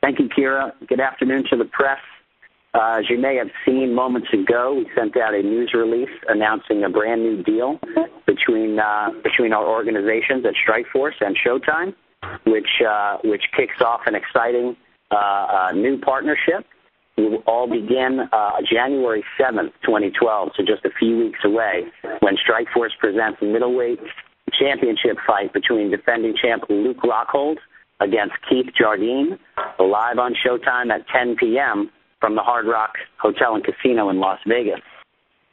Thank you, Kira. Good afternoon to the press. As you may have seen moments ago, we sent out a news release announcing a brand new deal between our organizations at Strikeforce and Showtime, which kicks off an exciting new partnership. We will all begin January 7th, 2012, so just a few weeks away, when Strikeforce presents a middleweight championship fight between defending champ Luke Rockhold against Keith Jardine, live on Showtime at 10 p.m. from the Hard Rock Hotel and Casino in Las Vegas.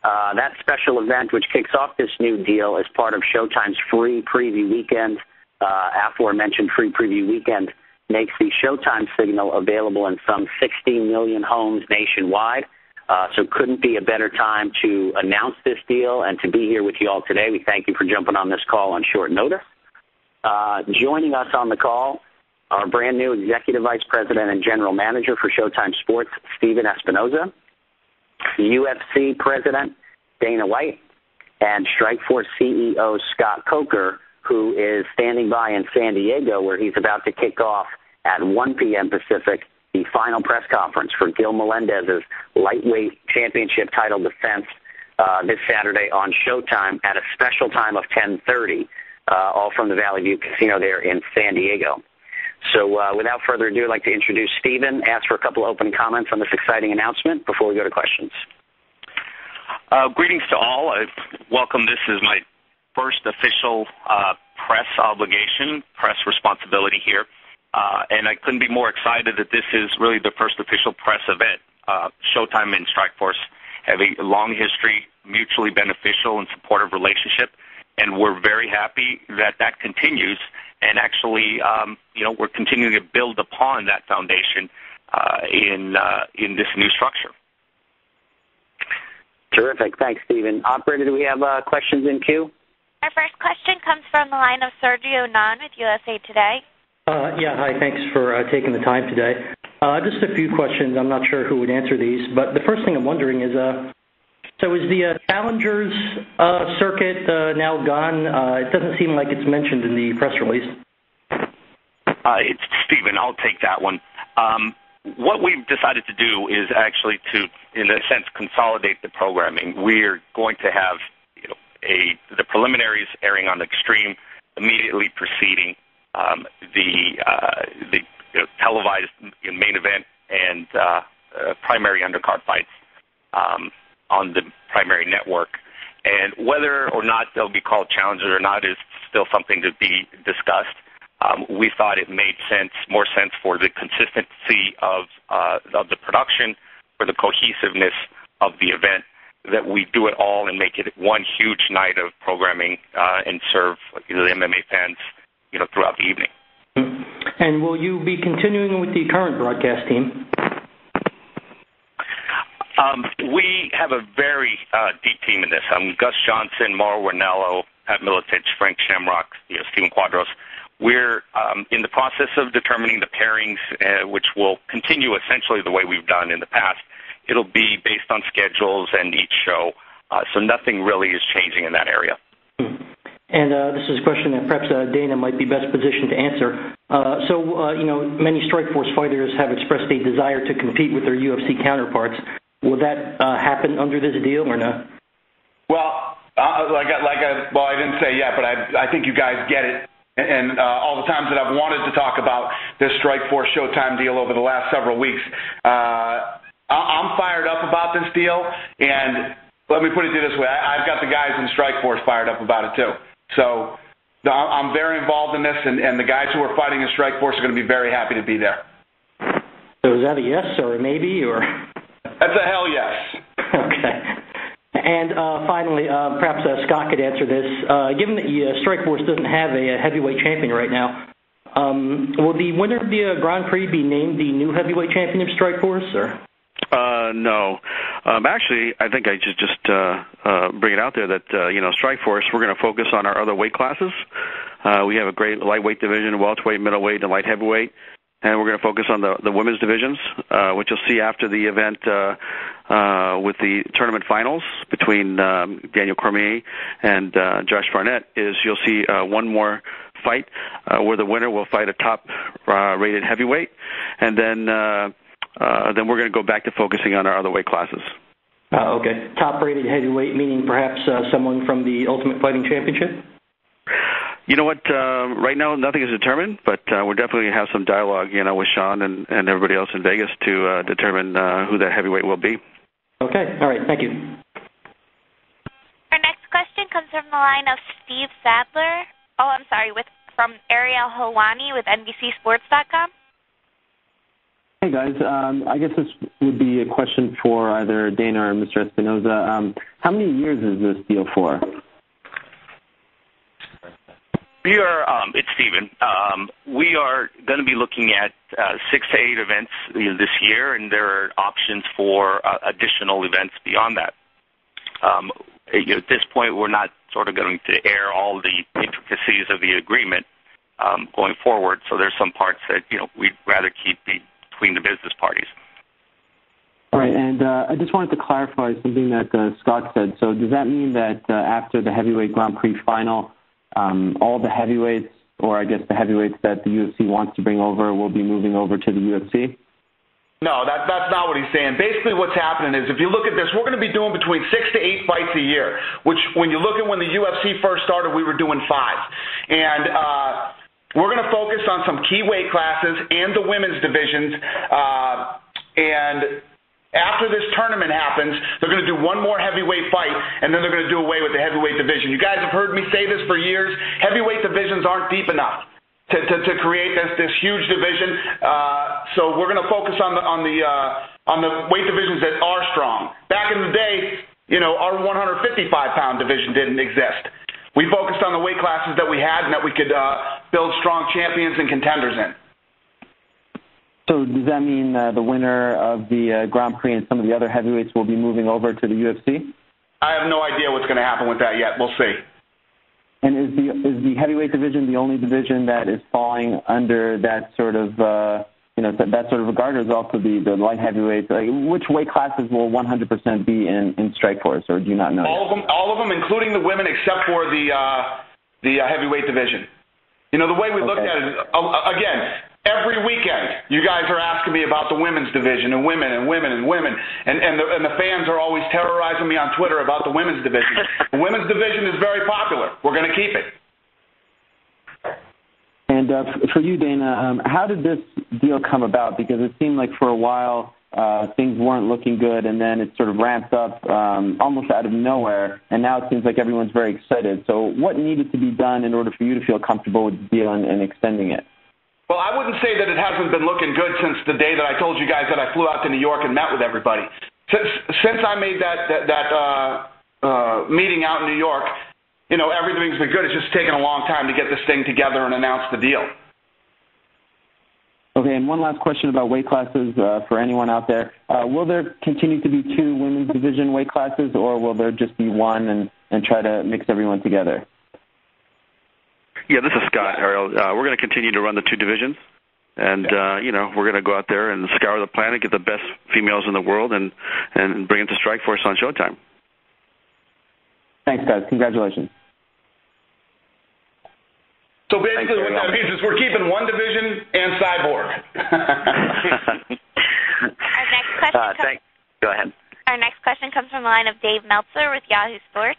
That special event, which kicks off this new deal, is part of Showtime's free preview weekend. Aforementioned free preview weekend makes the Showtime signal available in some 60 million homes nationwide. So couldn't be a better time to announce this deal and to be here with you all today. We thank you for jumping on this call on short notice. Joining us on the call, our brand new Executive Vice President and General Manager for Showtime Sports, Steven Espinoza, UFC President Dana White, and Strikeforce CEO Scott Coker, who is standing by in San Diego, where he's about to kick off at 1 p.m. Pacific the final press conference for Gil Melendez's lightweight championship title defense this Saturday on Showtime at a special time of 10:30, all from the Valley View Casino there in San Diego. So without further ado, I'd like to introduce Steven, ask for a couple of opening comments on this exciting announcement before we go to questions. Greetings to all. Welcome. This is my first official press obligation, press responsibility here. And I couldn't be more excited that this is really the first official press event. Showtime and Strikeforce have a long history, mutually beneficial and supportive relationship, and we're very happy that that continues. And actually, we're continuing to build upon that foundation in this new structure. Terrific. Thanks, Steven. Operator, do we have questions in queue? Our first question comes from the line of Sergio Nunn with USA Today. Hi. Thanks for taking the time today. Just a few questions. I'm not sure who would answer these, but the first thing I'm wondering is, so is the Challengers circuit now gone? It doesn't seem like it's mentioned in the press release. It's Steven. I'll take that one. What we've decided to do is actually to, in a sense, consolidate the programming. We're going to have the preliminaries airing on Extreme, immediately preceding the televised main event and primary undercard fights on the primary network. And whether or not they'll be called Challengers or not is still something to be discussed. We thought it made more sense for the consistency of the production, for the cohesiveness of the event, that we do it all and make it one huge night of programming and serve the MMA fans throughout the evening. And will you be continuing with the current broadcast team? We have a very deep team in this. Gus Johnson, Mauro Ranallo, Pat Miletich, Frank Shamrock, Steven Quadros. We're in the process of determining the pairings, which will continue essentially the way we've done in the past. It'll be based on schedules and each show, so nothing really is changing in that area. And this is a question that perhaps Dana might be best positioned to answer. Many Strikeforce fighters have expressed a desire to compete with their UFC counterparts. Will that happen under this deal or not? Well, I didn't say yet, but I think you guys get it. And all the times that I've wanted to talk about this Strikeforce Showtime deal over the last several weeks, I'm fired up about this deal. And let me put it this way. I've got the guys in Strikeforce fired up about it, too. So I'm very involved in this, and the guys who are fighting in Strikeforce are going to be very happy to be there. So is that a yes or a maybe? Or? That's a hell yes. Okay. And finally, perhaps Scott could answer this. Given that Strikeforce doesn't have a heavyweight champion right now, will the winner of the Grand Prix be named the new heavyweight champion of Strikeforce? Or? No. Actually, I think I just bring it out there that, Strikeforce, we're going to focus on our other weight classes. We have a great lightweight division, welterweight, middleweight, and light heavyweight. And we're going to focus on the women's divisions, which you'll see after the event with the tournament finals between Daniel Cormier and Josh Barnett, is you'll see one more fight, where the winner will fight a top-rated heavyweight, and then we're going to go back to focusing on our other weight classes. Okay. Top-rated heavyweight, meaning perhaps someone from the Ultimate Fighting Championship? You know what? Right now, nothing is determined, but we're definitely going to have some dialogue, with Sean and everybody else in Vegas to determine who that heavyweight will be. Okay. All right. Thank you. Our next question comes from the line of Steve Sadler. From Ariel Helwani with NBCSports.com. Hey, guys. I guess this would be a question for either Dana or Mr. Espinoza. How many years is this deal for? It's Steven. We are going to be looking at 6 to 8 events this year, and there are options for additional events beyond that. At this point, we're not sort of going to air all the intricacies of the agreement going forward, so there's some parts that we'd rather keep between the business parties. All right, and I just wanted to clarify something that Scott said. So does that mean that after the heavyweight Grand Prix final, all the heavyweights, or I guess the heavyweights that the UFC wants to bring over, will be moving over to the UFC? No, that's not what he's saying. Basically what's happening is, if you look at this, we're going to be doing between 6 to 8 fights a year, which when you look at when the UFC first started, we were doing 5. And we're going to focus on some key weight classes and the women's divisions. And after this tournament happens, they're going to do one more heavyweight fight, and then they're going to do away with the heavyweight division. You guys have heard me say this for years. Heavyweight divisions aren't deep enough to create this huge division. So we're going to focus on the weight divisions that are strong. Back in the day, our 155-pound division didn't exist. We focused on the weight classes that we had and that we could build strong champions and contenders in. So does that mean the winner of the Grand Prix and some of the other heavyweights will be moving over to the UFC? I have no idea what's going to happen with that yet. We'll see. And is the heavyweight division the only division that is falling under that sort of that sort of regard, or is also the light heavyweights? Like, which weight classes will 100% be in Strikeforce, or do you not know? All of them, including the women, except for the heavyweight division. The way we looked at it, again, every weekend, you guys are asking me about the women's division and women and women and women, and the fans are always terrorizing me on Twitter about the women's division. The women's division is very popular. We're going to keep it. And for you, Dana, how did this deal come about? Because it seemed like for a while things weren't looking good, and then it sort of ramped up almost out of nowhere, and now it seems like everyone's very excited. So what needed to be done in order for you to feel comfortable with the deal and extending it? Well, I wouldn't say that it hasn't been looking good since the day that I told you guys that I flew out to New York and met with everybody. Since I made that meeting out in New York, everything's been good. It's just taken a long time to get this thing together and announce the deal. Okay, and one last question about weight classes for anyone out there. Will there continue to be 2 women's division weight classes, or will there just be one and try to mix everyone together? Yeah, this is Scott, Ariel. We're going to continue to run the 2 divisions, and we're going to go out there and scour the planet, get the best females in the world, and bring them to Strikeforce on Showtime. Thanks, guys. Congratulations. So basically what that means is we're keeping one division and Cyborg. Our next question Go ahead. Our next question comes from the line of Dave Meltzer with Yahoo Sports.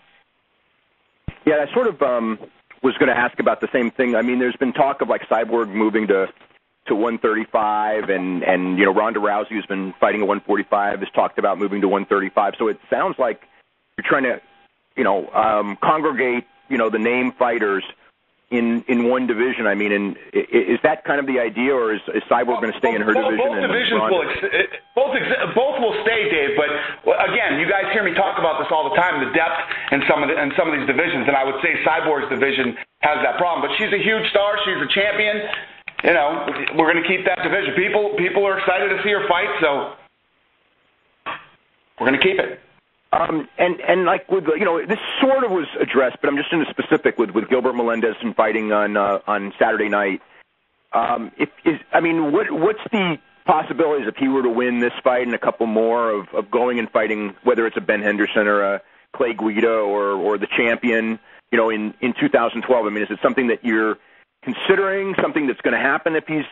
Yeah, I sort of was going to ask about the same thing. I mean, there's been talk of like Cyborg moving to 135, and Ronda Rousey, who's been fighting at 145, has talked about moving to 135. So it sounds like you're trying to, congregate, the name fighters in one division. I mean, and is that kind of the idea, or is Cyborg going to stay in her division? Both divisions both will stay, Dave. But again, you guys hear me talk about this all the time, the depth in some of these divisions, and I would say Cyborg's division has that problem. But she's a huge star. She's a champion. We're going to keep that division. People are excited to see her fight, so we're going to keep it. And like with this sort of was addressed, but I'm just in a specific with Gilbert Melendez and fighting on Saturday night. What's the possibilities if he were to win this fight and a couple more of going and fighting, whether it's a Ben Henderson or a Clay Guida or the champion, in 2012? I mean, is it something that you're considering, something that's going to happen if he's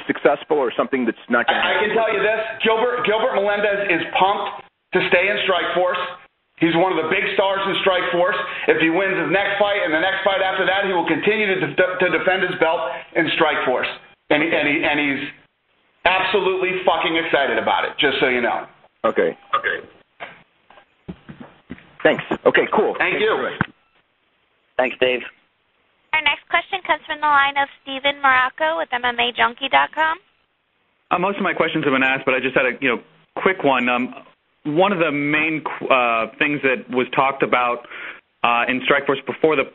successful, or something that's not going to happen? I can tell you this: Gilbert Melendez is pumped to stay in Strikeforce. He's one of the big stars in Strikeforce. If he wins his next fight and the next fight after that, he will continue to defend his belt in Strikeforce, and he's absolutely fucking excited about it. Just so you know. Okay. Thanks. Okay, cool. Thank you. Thanks, Dave. Our next question comes from the line of Steven Morocco with MMAJunkie.com. Most of my questions have been asked, but I just had a quick one. One of the main things that was talked about in Strikeforce before the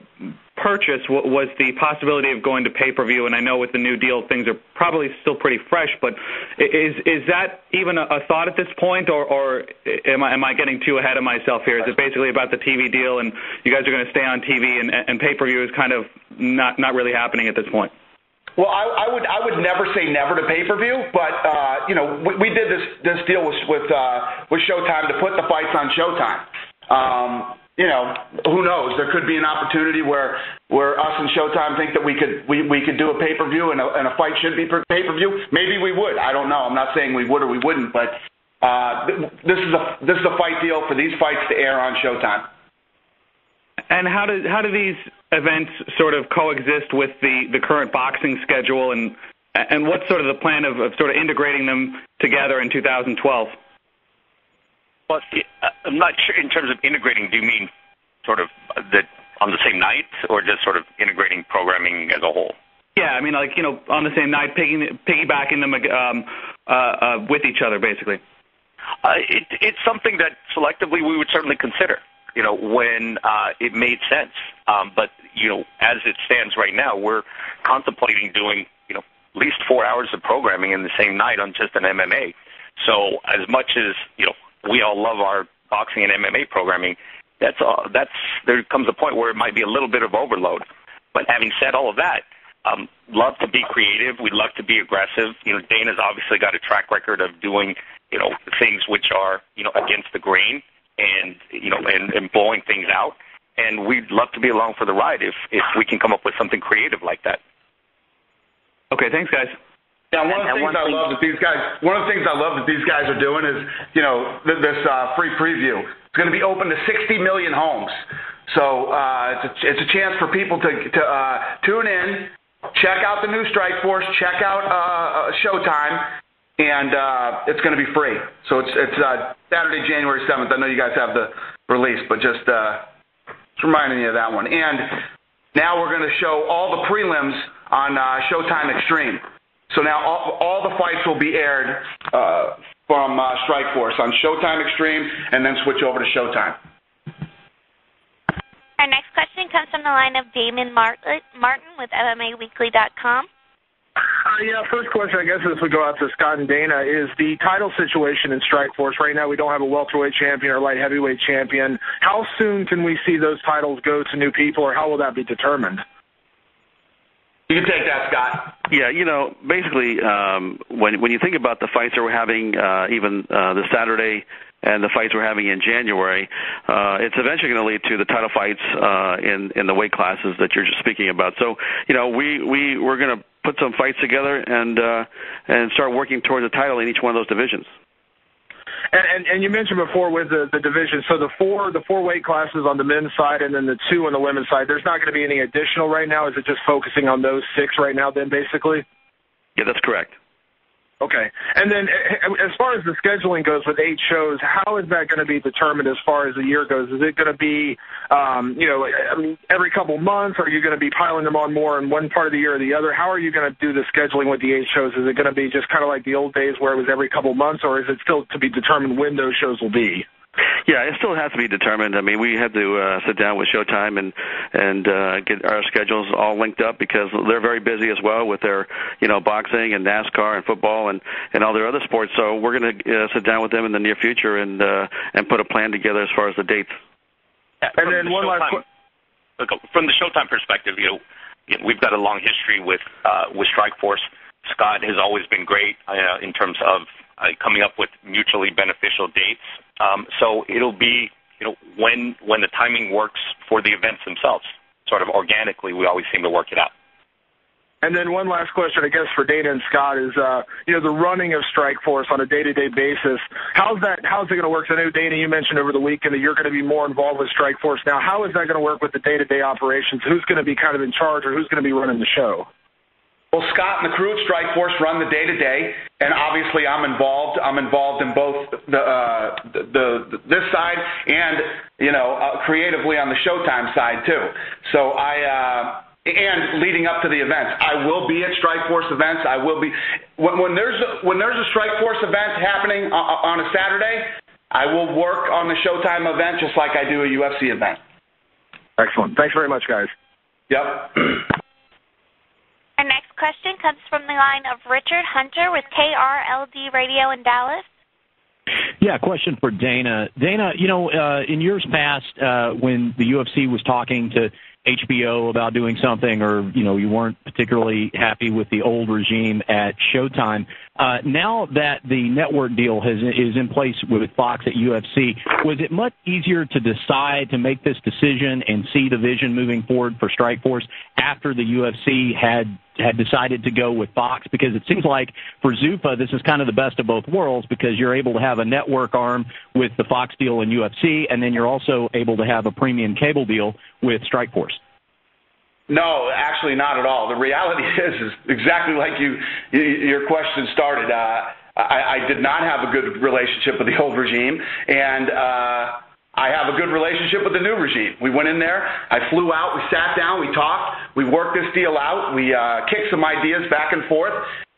purchase was the possibility of going to pay-per-view, and I know with the new deal things are probably still pretty fresh, but is that even a thought at this point, or am I getting too ahead of myself here? Is it basically about the TV deal and you guys are going to stay on TV and pay-per-view is kind of not really happening at this point? Well, I would never say never to pay-per-view, but we did this deal with Showtime to put the fights on Showtime. Who knows? There could be an opportunity where us and Showtime think that we could do a pay-per-view and a fight should be pay-per-view. Maybe we would. I don't know. I'm not saying we would or we wouldn't, but this is a fight deal for these fights to air on Showtime. And how do these events sort of coexist with the current boxing schedule, and what's sort of the plan of sort of integrating them together in 2012? Well, I'm not sure in terms of integrating. Do you mean sort of that on the same night, or just sort of integrating programming as a whole? Yeah, I mean, on the same night, piggybacking them with each other, basically. It's something that selectively we would certainly consider, when it made sense. But, as it stands right now, we're contemplating doing, at least 4 hours of programming in the same night on just an MMA. So as much as, we all love our boxing and MMA programming, there comes a point where it might be a little bit of overload. But having said all of that, love to be creative. We love to be aggressive. Dana's obviously got a track record of doing, things which are, against the grain and blowing things out. And we'd love to be along for the ride if we can come up with something creative like that. Okay, thanks, guys. Yeah, one of the things I love that these guys are doing is, this free preview. It's going to be open to 60 million homes. So it's a chance for people to tune in, check out the new Strikeforce, check out Showtime, and it's going to be free. So it's Saturday, January 7th. I know you guys have the release, but just reminding you of that one. And now we're going to show all the prelims on Showtime Extreme. So now all the fights will be aired from Strikeforce on Showtime Extreme, and then switch over to Showtime. Our next question comes from the line of Damon Martin with MMAweekly.com. First question, I guess, as we go out to Scott and Dana, is the title situation in Strikeforce. Right now we don't have a welterweight champion or light heavyweight champion. How soon can we see those titles go to new people, or how will that be determined? You can take that, Scott. Yeah, basically, when you think about the fights that we're having, even this Saturday, and the fights we're having in January, it's eventually going to lead to the title fights in the weight classes that you're just speaking about. So, we're going to put some fights together and start working towards a title in each one of those divisions. And you mentioned before with the division, so the four weight classes on the men's side and then the 2 on the women's side, there's not going to be any additional right now? Is it just focusing on those 6 right now then, basically? Yeah, that's correct. Okay. And then as far as the scheduling goes with 8 shows, how is that going to be determined as far as the year goes? Is it going to be, every couple months? Or are you going to be piling them on more in one part of the year or the other? How are you going to do the scheduling with the 8 shows? Is it going to be just kind of like the old days where it was every couple months, or is it still to be determined when those shows will be? Yeah, it still has to be determined. I mean, we had to sit down with Showtime and get our schedules all linked up because they're very busy as well with their, boxing and NASCAR and football and all their other sports. So we're going to sit down with them in the near future and put a plan together as far as the dates. Yeah, and then one last from the Showtime perspective, we've got a long history with Strikeforce. Scott has always been great in terms of coming up with mutually beneficial dates. So it'll be, when the timing works for the events themselves. Sort of organically, we always seem to work it out. And then one last question, I guess, for Dana and Scott is, the running of Strikeforce on a day-to-day basis. How's it going to work? I know, Dana, you mentioned over the weekend that you're going to be more involved with Strikeforce now. How is that going to work with the day-to-day operations? Who's going to be kind of in charge, or who's going to be running the show? Well, Scott and the crew at Strikeforce run the day-to-day, and obviously I'm involved. I'm involved in both this side and, creatively on the Showtime side, too. So and leading up to the events, I will be at Strikeforce events. I will be when there's a Strikeforce event happening on a Saturday, I will work on the Showtime event just like I do a UFC event. Excellent. Thanks very much, guys. Yep. Our next question comes from the line of Richard Hunter with KRLD Radio in Dallas. Yeah, question for Dana. Dana, in years past, when the UFC was talking to HBO about doing something, or you weren't particularly happy with the old regime at Showtime, now that the network deal is in place with Fox at UFC, was it much easier to decide to make this decision and see the vision moving forward for Strikeforce after the UFC had decided to go with Fox? Because it seems like for Zuffa, this is kind of the best of both worlds, because you're able to have a network arm with the Fox deal and UFC, and then you're also able to have a premium cable deal with Strikeforce. No, actually not at all. The reality is exactly like your question started. I did not have a good relationship with the old regime, and I have a good relationship with the new regime. We went in there, I flew out, we sat down, we talked, we worked this deal out, we kicked some ideas back and forth,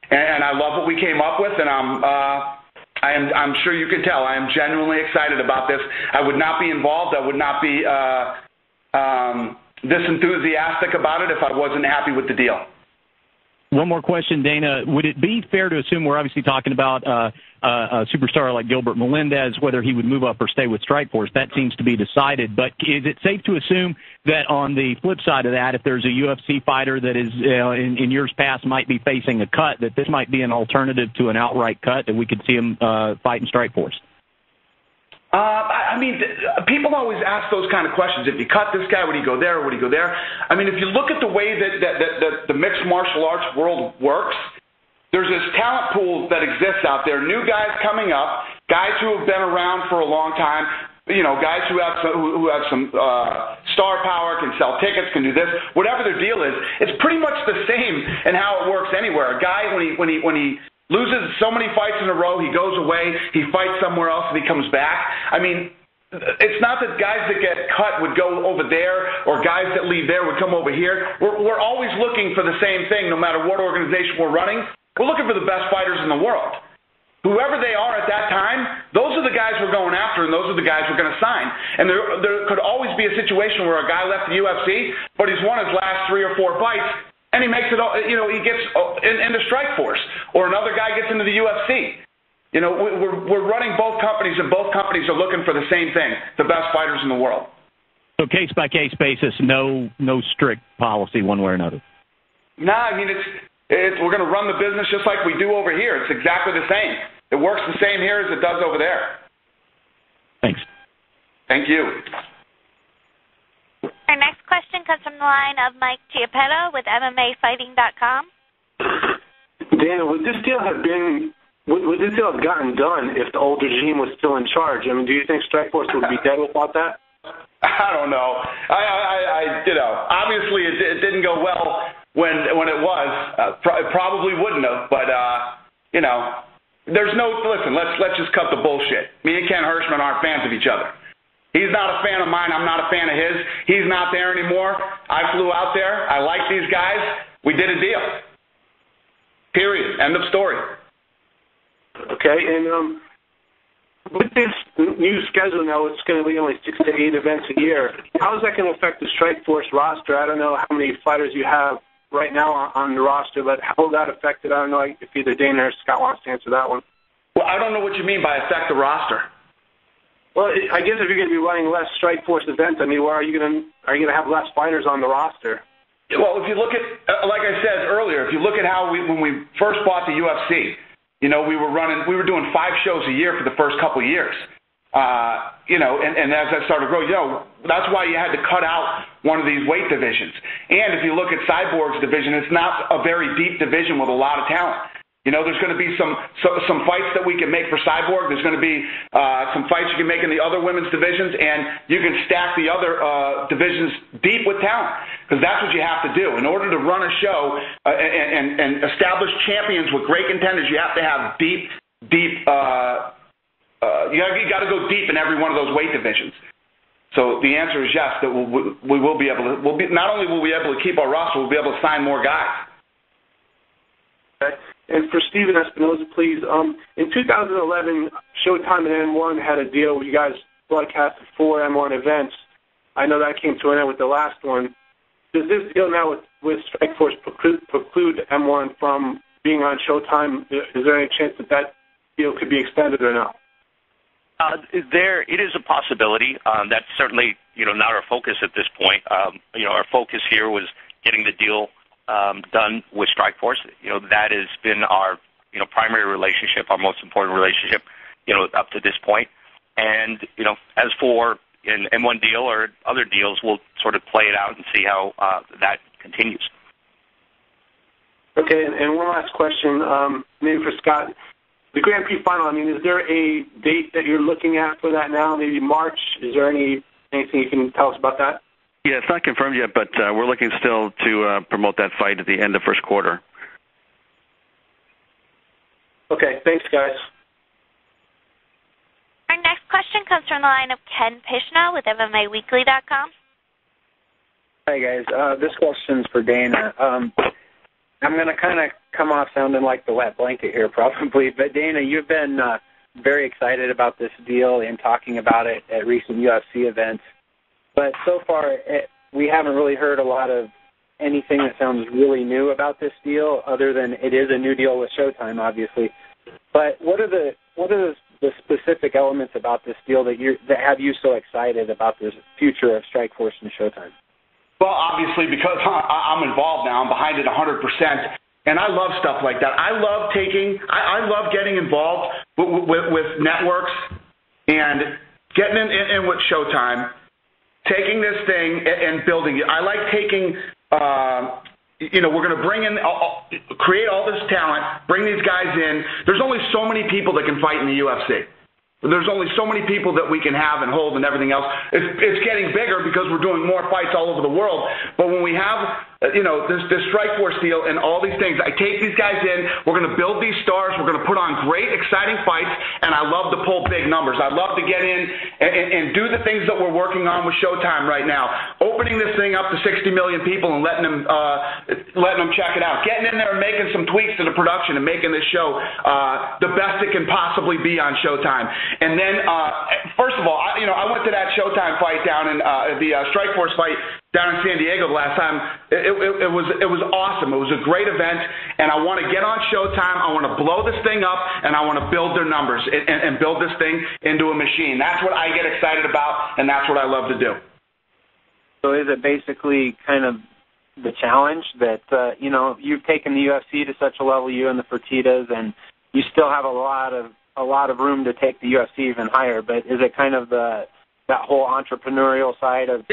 and I love what we came up with, and I'm sure you can tell I am genuinely excited about this. I would not be involved, I would not be this enthusiastic about it if I wasn't happy with the deal. One more question, Dana. Would it be fair to assume, we're obviously talking about a superstar like Gilbert Melendez, whether he would move up or stay with Strikeforce? That seems to be decided. But is it safe to assume that on the flip side of that, if there's a UFC fighter that is in years past might be facing a cut, that this might be an alternative to an outright cut, that we could see him fight in Strikeforce? I mean, people always ask those kind of questions. If you cut this guy, would he go there or would he go there? I mean, if you look at the way that the mixed martial arts world works, there's this talent pool that exists out there, new guys coming up, guys who have been around for a long time, guys who have some star power, can sell tickets, can do this, whatever their deal is. It's pretty much the same in how it works anywhere. A guy, when he loses so many fights in a row, he goes away, he fights somewhere else, and he comes back. I mean, it's not that guys that get cut would go over there or guys that leave there would come over here. We're always looking for the same thing, no matter what organization we're running. We're looking for the best fighters in the world. Whoever they are at that time, those are the guys we're going after, and those are the guys we're going to sign. And there could always be a situation where a guy left the UFC, but he's won his last 3 or 4 fights, and he makes it, he gets into Strikeforce, or another guy gets into the UFC. We're running both companies, and both companies are looking for the same thing, the best fighters in the world. So case-by-case basis, no strict policy one way or another? Nah, I mean, we're going to run the business just like we do over here. It's exactly the same. It works the same here as it does over there. Thanks. Thank you. Our next question comes from the line of Mike Chiappetta with MMAfighting.com. Dana, would this deal have gotten done if the old regime was still in charge? I mean, do you think Strikeforce would be dead without that? I don't know. Obviously it didn't go well when it was. It probably wouldn't have, but there's no. Listen, let's just cut the bullshit. Me and Ken Hirschman aren't fans of each other. He's not a fan of mine. I'm not a fan of his. He's not there anymore. I flew out there. I like these guys. We did a deal. Period. End of story. Okay, and with this new schedule now, it's going to be only 6 to 8 events a year. How is that going to affect the Strikeforce roster? I don't know how many fighters you have right now on the roster, but how will that affect it? I don't know if either Dana or Scott wants to answer that one. Well, I don't know what you mean by affect the roster. Well, I guess if you're going to be running less Strikeforce events, I mean, are you going to have less fighters on the roster? Well, if you look at, like I said earlier, if you look at how when we first bought the UFC, we were doing 5 shows a year for the first couple of years. and as I started to grow, that's why you had to cut out one of these weight divisions. And if you look at Cyborg's division, it's not a very deep division with a lot of talent. There's going to be some fights that we can make for Cyborg. There's going to be some fights you can make in the other women's divisions, and you can stack the other divisions deep with talent, because that's what you have to do. In order to run a show and establish champions with great contenders, you have to have deep. You got to go deep in every one of those weight divisions. So the answer is yes. That we will be able to. Not only will we be able to keep our roster, we'll be able to sign more guys. Okay. And for Steven Espinoza, please, in 2011, Showtime and N1 had a deal where you guys broadcasted 4 M1 events. I know that came to an end with the last one. Does this deal now with Strikeforce preclude M1 from being on Showtime? Is there any chance that deal could be extended or no? It is a possibility. That's certainly not our focus at this point. Our focus here was getting the deal done with Strikeforce. That has been our primary relationship, our most important relationship, up to this point. And as for an M1 deal or other deals, we'll sort of play it out and see how that continues. Okay, and one last question, maybe for Scott. The Grand Prix final, is there a date that you're looking at for that now, maybe March? Is there anything you can tell us about that? Yeah, it's not confirmed yet, but we're looking still to promote that fight at the end of first quarter. Okay, thanks, guys. Our next question comes from the line of Ken Pishna with MMAweekly.com. Hi, guys. This question's for Dana. I'm going to kind of come off sounding like the wet blanket here probably, but Dana, you've been very excited about this deal and talking about it at recent UFC events. But so far, we haven't really heard a lot of anything that sounds really new about this deal, other than it is a new deal with Showtime, obviously. But what are the specific elements about this deal that have you so excited about the future of Strikeforce and Showtime? Well, obviously, because I'm involved now, I'm behind it 100%, and I love stuff like that. I love getting involved with networks and getting in with Showtime, taking this thing and building it. I like taking, we're going to bring in, create all this talent, bring these guys in. There's only so many people that can fight in the UFC. There's only so many people that we can have and hold and everything else. It's getting bigger because we're doing more fights all over the world. But when we have, this Strikeforce deal and all these things, I take these guys in, we're going to build these stars, we're going to put on great, exciting fights, and I love to pull big numbers. I love to get in and do the things that we're working on with Showtime right now. Opening this thing up to 60 million people and letting them check it out. Getting in there and making some tweaks to the production and making this show the best it can possibly be on Showtime. And then, first of all, I went to that Showtime fight down in the Strikeforce fight down in San Diego the last time. It was awesome. It was a great event, and I want to get on Showtime. I want to blow this thing up, and I want to build their numbers and build this thing into a machine. That's what I get excited about, and that's what I love to do. So is it basically kind of the challenge that, you've taken the UFC to such a level, you and the Fertittas, and you still have a lot of room to take the UFC even higher, but is it kind of that whole entrepreneurial side of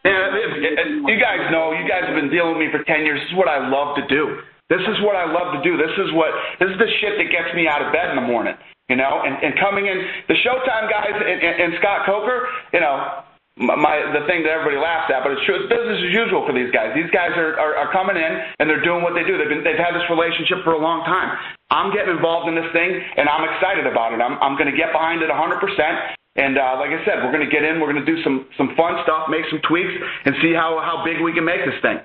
you guys know, you guys have been dealing with me for 10 years. This is what I love to do. This is what I love to do. This is the shit that gets me out of bed in the morning, and coming in, the Showtime guys and Scott Coker, the thing that everybody laughs at, but it's true. It's business as usual for these guys. These guys are coming in and they're doing what they do. They've had this relationship for a long time. I'm getting involved in this thing, and I'm excited about it. I'm going to get behind it 100%. And like I said, we're going to get in. We're going to do some fun stuff, make some tweaks, and see how big we can make this thing.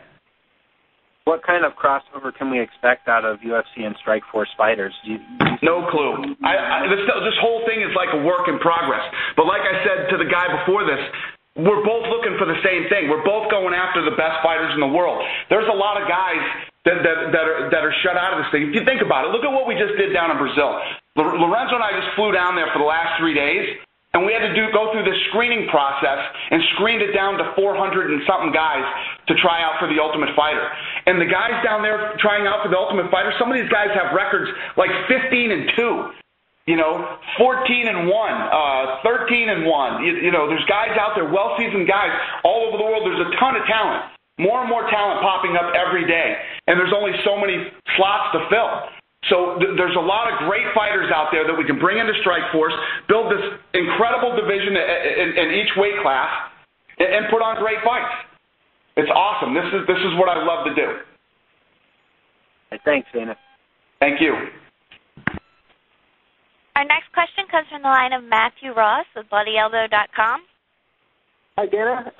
What kind of crossover can we expect out of UFC and Strikeforce fighters? No clue. This whole thing is like a work in progress. But like I said to the guy before this, we're both looking for the same thing. We're both going after the best fighters in the world. There's a lot of guys that are shut out of this thing. If you think about it, look at what we just did down in Brazil. Lorenzo and I just flew down there for the last 3 days, and we had to go through this screening process and screened it down to 400 and something guys to try out for the Ultimate Fighter. And the guys down there trying out for the Ultimate Fighter, some of these guys have records like 15-2. 14-1, 13-1. There's guys out there, well-seasoned guys all over the world. There's a ton of talent, more and more talent popping up every day, and there's only so many slots to fill. So there's a lot of great fighters out there that we can bring into Strikeforce, build this incredible division in each weight class, and put on great fights. It's awesome. This is what I love to do. Thanks, Dana. Thank you. Our next question comes from the line of Matthew Ross with BloodyElbow.com. Hi, Dana.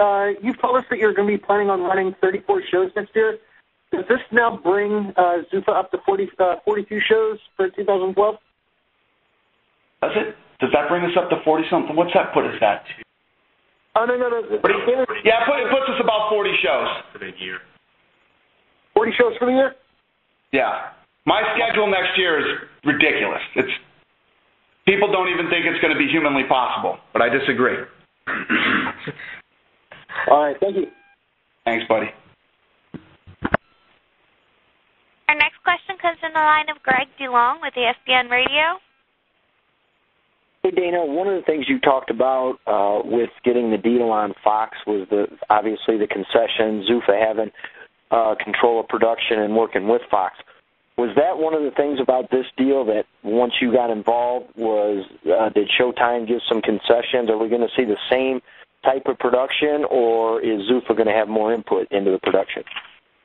You've told us that you're going to be planning on running 34 shows next year. Does this now bring Zuffa up to 42 shows for 2012? Does it? Does that bring us up to 40-something? What's that put us at? Oh, no. Yeah, it puts us about 40 shows. For the year. 40 shows for the year? Yeah. My schedule next year is ridiculous. People don't even think it's going to be humanly possible, but I disagree. All right, thank you. Thanks, buddy. Our next question comes from the line of Greg DeLong with ESPN Radio. Hey, Dana, one of the things you talked about with getting the deal on Fox was obviously the concession, Zuffa having control of production and working with Fox. Was that one of the things about this deal that once you got involved did Showtime give some concessions? Are we going to see the same type of production, or is Zuffa going to have more input into the production?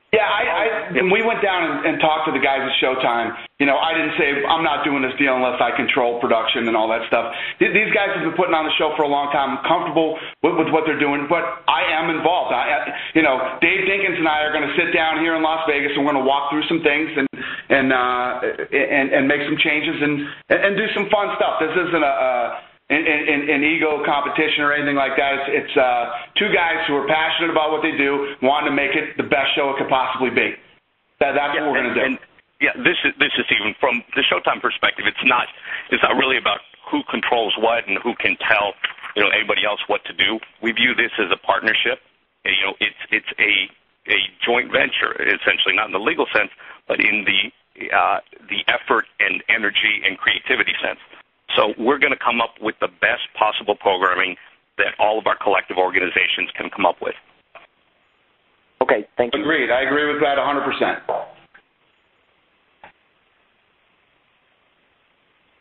Yeah, when we went down and talked to the guys at Showtime, I didn't say I'm not doing this deal unless I control production and all that stuff. These guys have been putting on the show for a long time. I'm comfortable with what they're doing, but I am involved. Dave Dinkins and I are going to sit down here in Las Vegas, and we're going to walk through some things and make some changes and do some fun stuff. This isn't an ego competition or anything like that. It's two guys who are passionate about what they do, wanting to make it the best show it could possibly be. That's what we're going to do. This is even from the Showtime perspective. It's not really about who controls what and who can tell anybody else what to do. We view this as a partnership. It's a joint venture, essentially, not in the legal sense, but in the effort and energy and creativity sense. So we're going to come up with the best possible programming that all of our collective organizations can come up with. Okay, thank you. Agreed. I agree with that 100%.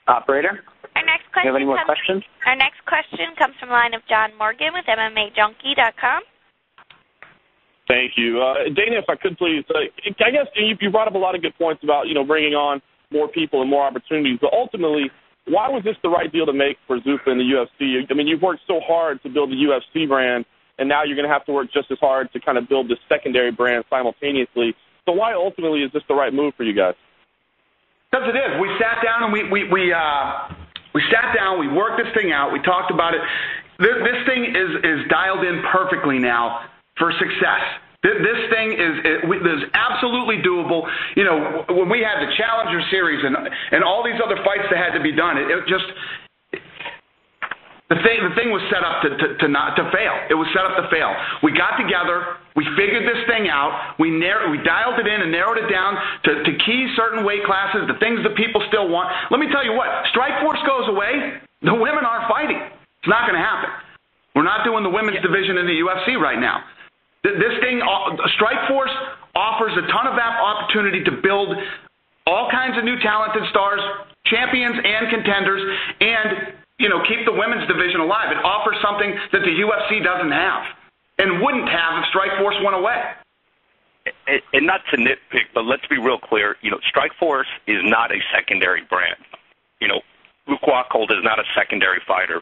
Operator? Our next question. Do you have any more questions? Our next question comes from the line of John Morgan with MMAJunkie.com. Thank you. Dana, if I could please, I guess you brought up a lot of good points about, bringing on more people and more opportunities, but ultimately, why was this the right deal to make for Zuffa and the UFC? I mean, you've worked so hard to build the UFC brand, and now you're going to have to work just as hard to kind of build this secondary brand simultaneously. So why ultimately is this the right move for you guys? Because it is. We sat down and we sat down. We worked this thing out. We talked about it. This thing is dialed in perfectly now for success. This thing is absolutely doable. When we had the Challenger Series and all these other fights that had to be done, the thing was set up to fail. It was set up to fail. We got together. We figured this thing out. We dialed it in and narrowed it down to key certain weight classes, the things that people still want. Let me tell you what, Strikeforce goes away, the women aren't fighting. It's not going to happen. We're not doing the women's division in the UFC right now. This thing, Strikeforce offers a ton of opportunity to build all kinds of new talented stars, champions and contenders, and keep the women's division alive. It offers something that the UFC doesn't have and wouldn't have if Strikeforce went away. And not to nitpick, but let's be real clear. Strikeforce is not a secondary brand. Luke Rockhold is not a secondary fighter.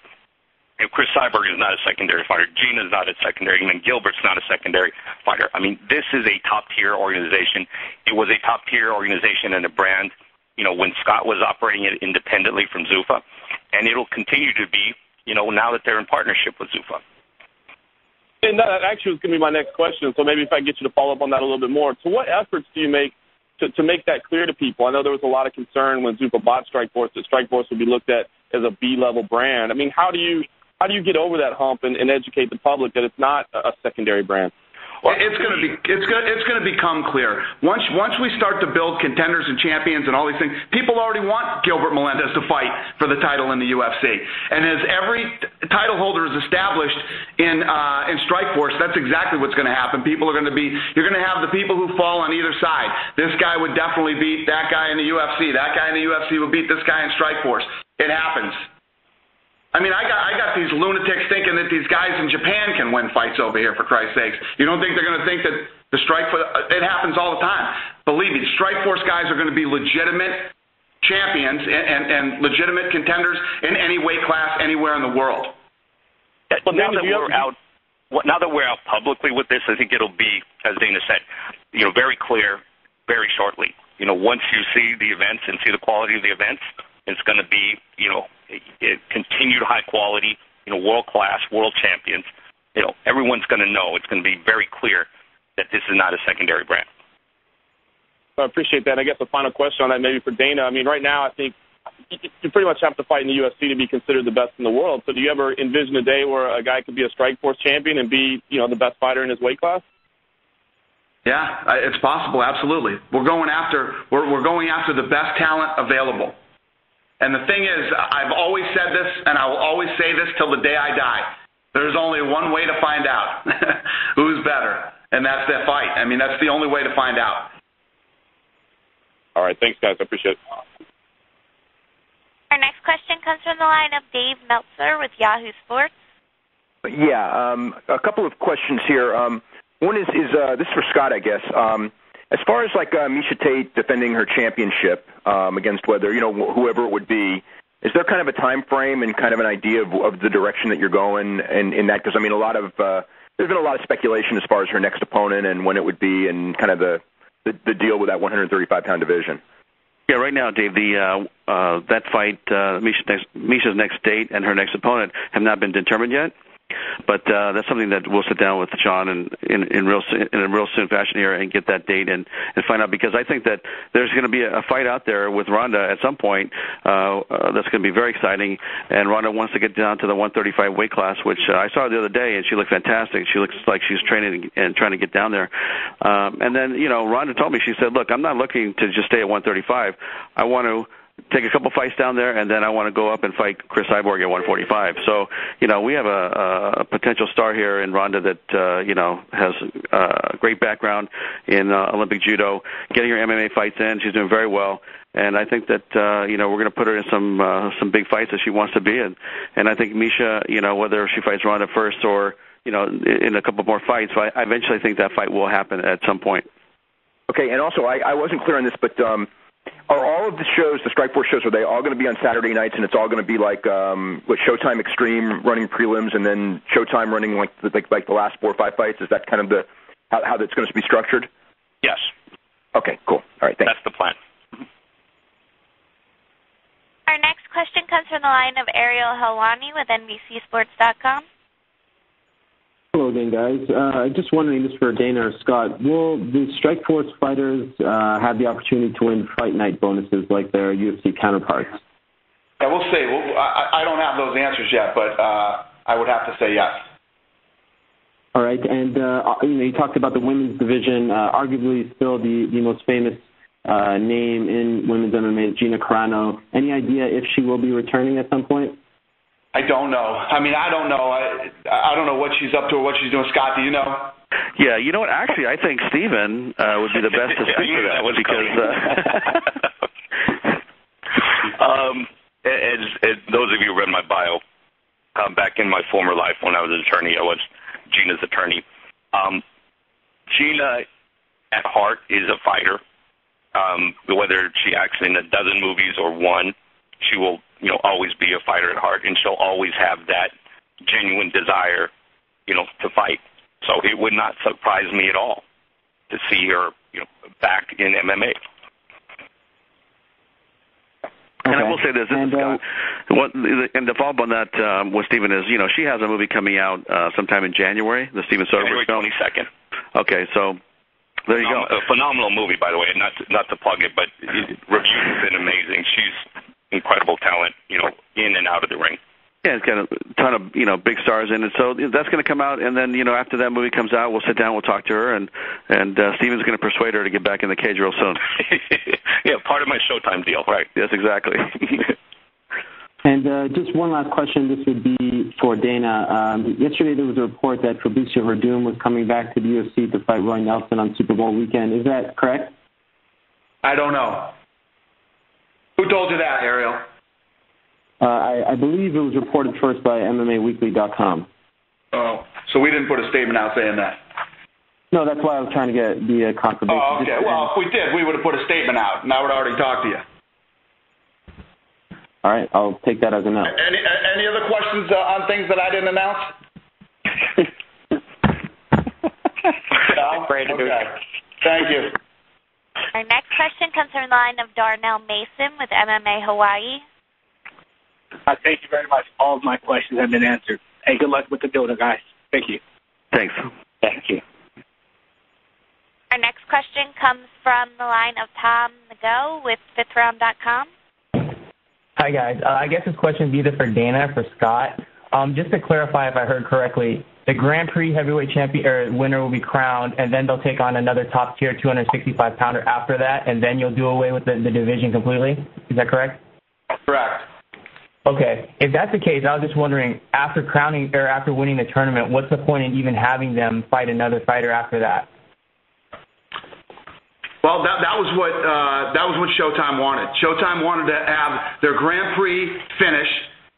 Chris Cyborg is not a secondary fighter. Gina is not a secondary. And Gilbert's not a secondary fighter. I mean, this is a top-tier organization. It was a top-tier organization and a brand, when Scott was operating it independently from Zuffa. And it'll continue to be, now that they're in partnership with Zuffa. And that actually was going to be my next question, so maybe if I get you to follow up on that a little bit more. So what efforts do you make to make that clear to people? I know there was a lot of concern when Zuffa bought Strikeforce that Strikeforce would be looked at as a B-level brand. I mean, how do you get over that hump and educate the public that it's not a secondary brand? It's going to become clear. Once we start to build contenders and champions and all these things, people already want Gilbert Melendez to fight for the title in the UFC. And as every title holder is established in Strikeforce, that's exactly what's going to happen. You're going to have the people who fall on either side. This guy would definitely beat that guy in the UFC. That guy in the UFC would beat this guy in Strikeforce. It happens. I mean, I got these lunatics thinking that these guys in Japan can win fights over here, for Christ's sakes. You don't think they're going to think that the it happens all the time. Believe me, the Strikeforce guys are going to be legitimate champions and legitimate contenders in any weight class anywhere in the world. Well, now that we're out publicly with this, I think it'll be, as Dana said, very clear very shortly. Once you see the events and see the quality of the events, it's going to be, continued high quality, world class, world champions. Everyone's going to know. It's going to be very clear that this is not a secondary brand. I appreciate that. I guess a final question on that, maybe for Dana. I mean, right now, I think you pretty much have to fight in the UFC to be considered the best in the world. So, do you ever envision a day where a guy could be a Strikeforce champion and be, the best fighter in his weight class? Yeah, it's possible. Absolutely. We're going after the best talent available. And the thing is, I've always said this, and I will always say this till the day I die. There's only one way to find out who's better, and that's that fight. I mean, that's the only way to find out. All right. Thanks, guys. I appreciate it. Our next question comes from the line of Dave Meltzer with Yahoo Sports. Yeah, a couple of questions here. One is this is for Scott, I guess. As far as Miesha Tate defending her championship against whoever it would be, is there kind of a time frame and kind of an idea of the direction that you're going in that? Because I mean, there's been a lot of speculation as far as her next opponent and when it would be, and kind of the deal with that 135-pound division. Yeah, right now, Dave, that fight, Miesha's next date and her next opponent have not been determined yet. But that's something that we'll sit down with John in a real soon fashion here and get that date and find out, because I think that there's going to be a fight out there with Ronda at some point that's going to be very exciting. And Ronda wants to get down to the 135 weight class, which I saw her the other day, and she looked fantastic. She looks like she's training and trying to get down there. And then, Ronda told me, she said, look, I'm not looking to just stay at 135. I want to take a couple fights down there, and then I want to go up and fight Chris Cyborg at 145. So, we have a potential star here in Ronda that, has a great background in Olympic judo, getting her MMA fights in. She's doing very well. And I think that, we're going to put her in some big fights that she wants to be in. And I think Miesha, whether she fights Ronda first or, in a couple more fights, I eventually think that fight will happen at some point. Okay, and also, I wasn't clear on this, but are all of the shows, the Strikeforce shows, are they all going to be on Saturday nights, and it's all going to be like Showtime Extreme running prelims, and then Showtime running like the last 4 or 5 fights? Is that kind of how that's going to be structured? Yes. Okay, cool. All right, thanks. That's the plan. Our next question comes from the line of Ariel Helwani with NBCSports.com. Hello again, guys. Just wondering, this for Dana or Scott, will the Strikeforce fighters have the opportunity to win fight night bonuses like their UFC counterparts? Yeah, we'll see. I don't have those answers yet, but I would have to say yes. All right, and you talked about the women's division, arguably still the most famous name in women's MMA, Gina Carano. Any idea if she will be returning at some point? I don't know. I mean, I don't know. I don't know what she's up to or what she's doing. Scott, do you know? Yeah, you know what? Actually, I think Steven would be the best to speak to that because. As those of you who read my bio, back in my former life when I was an attorney, I was Gina's attorney. Gina, at heart, is a fighter. Whether she acts in a dozen movies or one, she will always be a fighter at heart, and she'll always have that genuine desire, to fight. So it would not surprise me at all to see her, back in MMA. And I will say this is Scott. And the follow-up on that with Steven is, she has a movie coming out sometime in January, the Steven Soderbergh film. January 22nd. Okay, so there you go. A phenomenal movie, by the way. Not to plug it, but reviews have been amazing. She's incredible talent, in and out of the ring. Yeah, it's got a ton of big stars in it, so that's going to come out, and then after that movie comes out, we'll sit down, we'll talk to her, and Steven's going to persuade her to get back in the cage real soon. Yeah, part of my Showtime deal, right? Yes, exactly. And just one last question. This would be for Dana. Yesterday there was a report that Fabricio Werdum was coming back to the UFC to fight Roy Nelson on Super Bowl weekend. Is that correct? I don't know. Who told you that, Ariel? I believe it was reported first by MMAweekly.com. Oh, so we didn't put a statement out saying that? No, that's why I was trying to get the confirmation. Oh, okay. Well, if we did, we would have put a statement out, and I would have already talked to you. All right, I'll take that as a no. Any other questions on things that I didn't announce? No? Okay. Thank you. Our next question comes from the line of Darnell Mason with MMA Hawaii. Thank you very much. All of my questions have been answered. Hey, good luck with the builder, guys. Thank you. Thanks. Thank you. Our next question comes from the line of Tom Nago with FifthRound.com. Hi, guys. I guess this question would be either for Dana or for Scott. Just to clarify if I heard correctly, the Grand Prix heavyweight champion or winner will be crowned, and then they'll take on another top-tier 265-pounder after that, and then you'll do away with the division completely? Is that correct? Correct. Okay. If that's the case, I was just wondering, after crowning or after winning the tournament, what's the point in even having them fight another fighter after that? Well, that was what Showtime wanted. Showtime wanted to have their Grand Prix finish,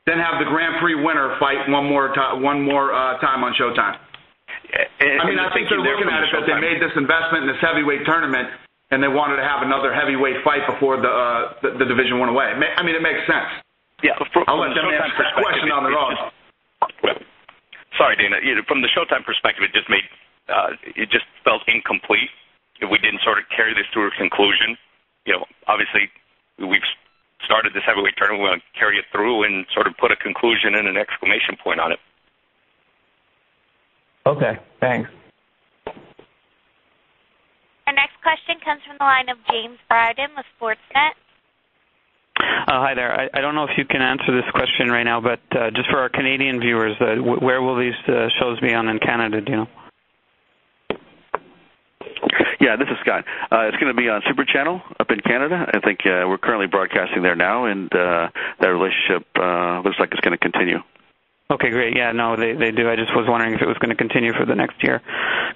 then have the Grand Prix winner fight one more time on Showtime. I think they're looking at it that they made this investment in this heavyweight tournament, and they wanted to have another heavyweight fight before the division went away. It makes sense. Yeah, I'll let them answer this question on their own. Sorry, Dana. From the Showtime perspective, it just felt incomplete. If we didn't sort of carry this to a conclusion, obviously we've started this heavyweight tournament. We want to carry it through and sort of put a conclusion and an exclamation point on it. Okay, thanks. Our next question comes from the line of James Bryden with Sportsnet. Hi there. I don't know if you can answer this question right now, but just for our Canadian viewers, where will these shows be on in Canada, do you know? Yeah, this is Scott. It's going to be on Super Channel up in Canada. I think we're currently broadcasting there now, and that relationship looks like it's going to continue. Okay, great. Yeah, no, they do. I just was wondering if it was going to continue for the next year.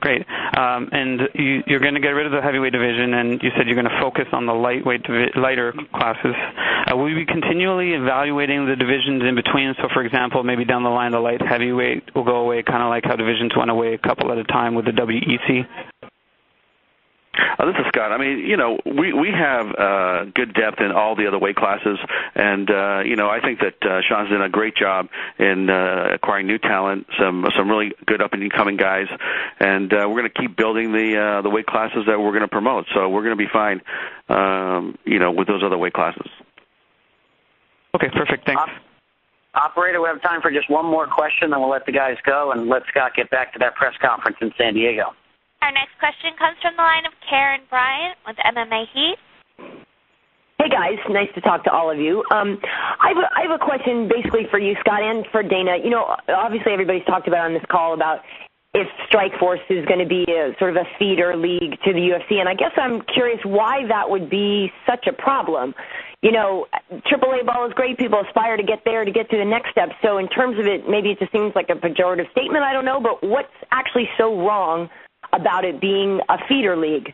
Great. And you're going to get rid of the heavyweight division, and you said you're going to focus on the lighter classes. Will you be continually evaluating the divisions in between? So, for example, maybe down the line, the light heavyweight will go away, kind of like how divisions went away a couple at a time with the WEC? This is Scott. We have good depth in all the other weight classes, and I think that Sean's done a great job in acquiring new talent, some really good up-and-coming guys, and we're going to keep building the weight classes that we're going to promote. So we're going to be fine, with those other weight classes. Okay, perfect. Thanks. Operator, we have time for just one more question, then we'll let the guys go and let Scott get back to that press conference in San Diego. Our next question comes from the line of Karen Bryant with MMA Heat. Hey, guys. Nice to talk to all of you. I have a question basically for you, Scott, and for Dana. Obviously everybody's talked about on this call about if Strikeforce is going to be a sort of a feeder league to the UFC, and I guess I'm curious why that would be such a problem. AAA ball is great. People aspire to get there, to get to the next step. So in terms of it, maybe it just seems like a pejorative statement. I don't know, but what's actually so wrong about it being a feeder league?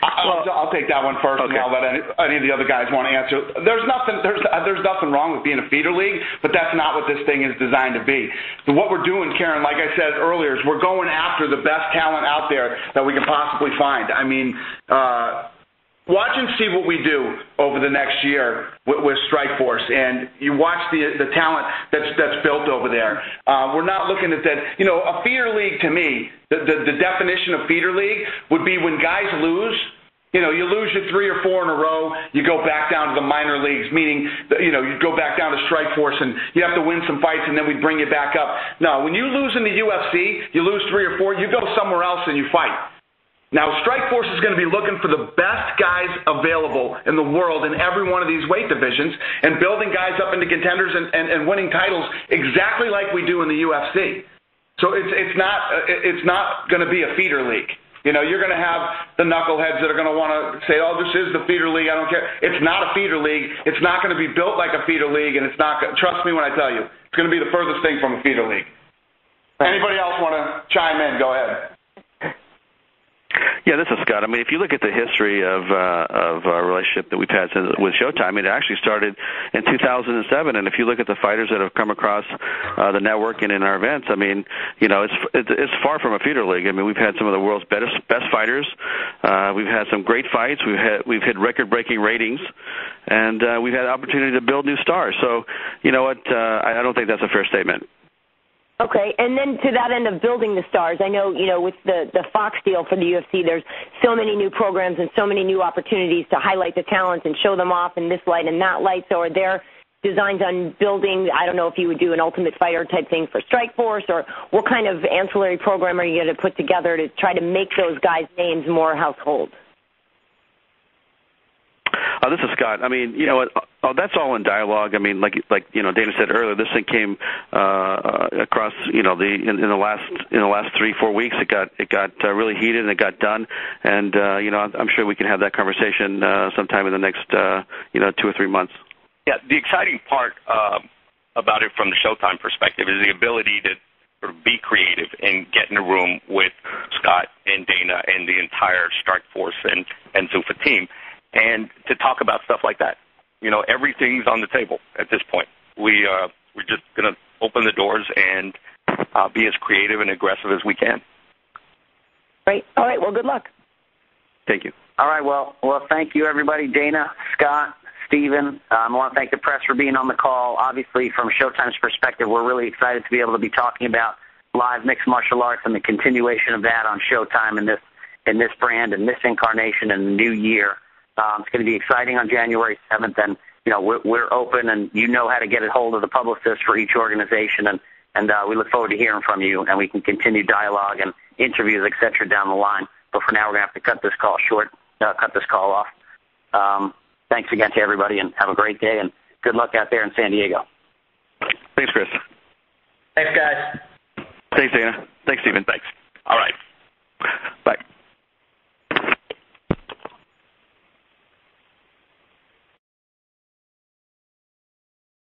I'll take that one first, okay. And I'll let any of the other guys want to answer. There's nothing wrong with being a feeder league, but that's not what this thing is designed to be. So what we're doing, Karen, like I said earlier, is we're going after the best talent out there that we can possibly find. Watch and see what we do over the next year with Strikeforce, and you watch the talent that's built over there. We're not looking at that. A feeder league to me, the definition of feeder league would be when guys lose. You lose your 3 or 4 in a row, you go back down to the minor leagues, meaning you go back down to Strikeforce and you have to win some fights and then we bring you back up. No, when you lose in the UFC, you lose 3 or 4, you go somewhere else and you fight. Now, Strikeforce is going to be looking for the best guys available in the world in every one of these weight divisions and building guys up into contenders and winning titles exactly like we do in the UFC. So it's not going to be a feeder league. You're going to have the knuckleheads that are going to want to say, oh, this is the feeder league, I don't care. It's not a feeder league. It's not going to be built like a feeder league, and it's not – trust me when I tell you, it's going to be the furthest thing from a feeder league. Anybody else want to chime in? Go ahead. Yeah, this is Scott. I mean, if you look at the history of our relationship that we've had with Showtime, it actually started in 2007. And if you look at the fighters that have come across the network and in our events, I mean, it's far from a feeder league. I mean, we've had some of the world's best fighters. We've had some great fights. We've hit record-breaking ratings, and we've had the opportunity to build new stars. So, you know what? I don't think that's a fair statement. Okay, and then to that end of building the stars, I know, with the Fox deal for the UFC, there's so many new programs and so many new opportunities to highlight the talents and show them off in this light and that light. So are there designs on building, I don't know if you would do an Ultimate Fighter type thing for Strikeforce, or what kind of ancillary program are you going to put together to try to make those guys' names more household? This is Scott. I mean, that's all in dialogue. I mean, like Dana said earlier, this thing came across in the last 3-4 weeks. It got really heated and it got done. And I'm sure we can have that conversation sometime in the next 2 or 3 months. Yeah, the exciting part about it from the Showtime perspective is the ability to sort of be creative and get in a room with Scott and Dana and the entire Strikeforce and Zuffa team, and to talk about stuff like that. Everything's on the table at this point. We're just going to open the doors and be as creative and aggressive as we can. Great. All right. Well, good luck. Thank you. All right. Well, thank you, everybody. Dana, Scott, Steven. I want to thank the press for being on the call. Obviously, from Showtime's perspective, we're really excited to be able to be talking about live mixed martial arts and the continuation of that on Showtime in this brand and this incarnation in the new year. It's going to be exciting on January 7th, and we're open, and how to get a hold of the publicist for each organization, and we look forward to hearing from you, and we can continue dialogue and interviews, et cetera, down the line. But for now, we're going to have to cut this call short, cut this call off. Thanks again to everybody, and have a great day, and good luck out there in San Diego. Thanks, Chris. Thanks, guys. Thanks, Dana. Thanks, Steven. Thanks. All right.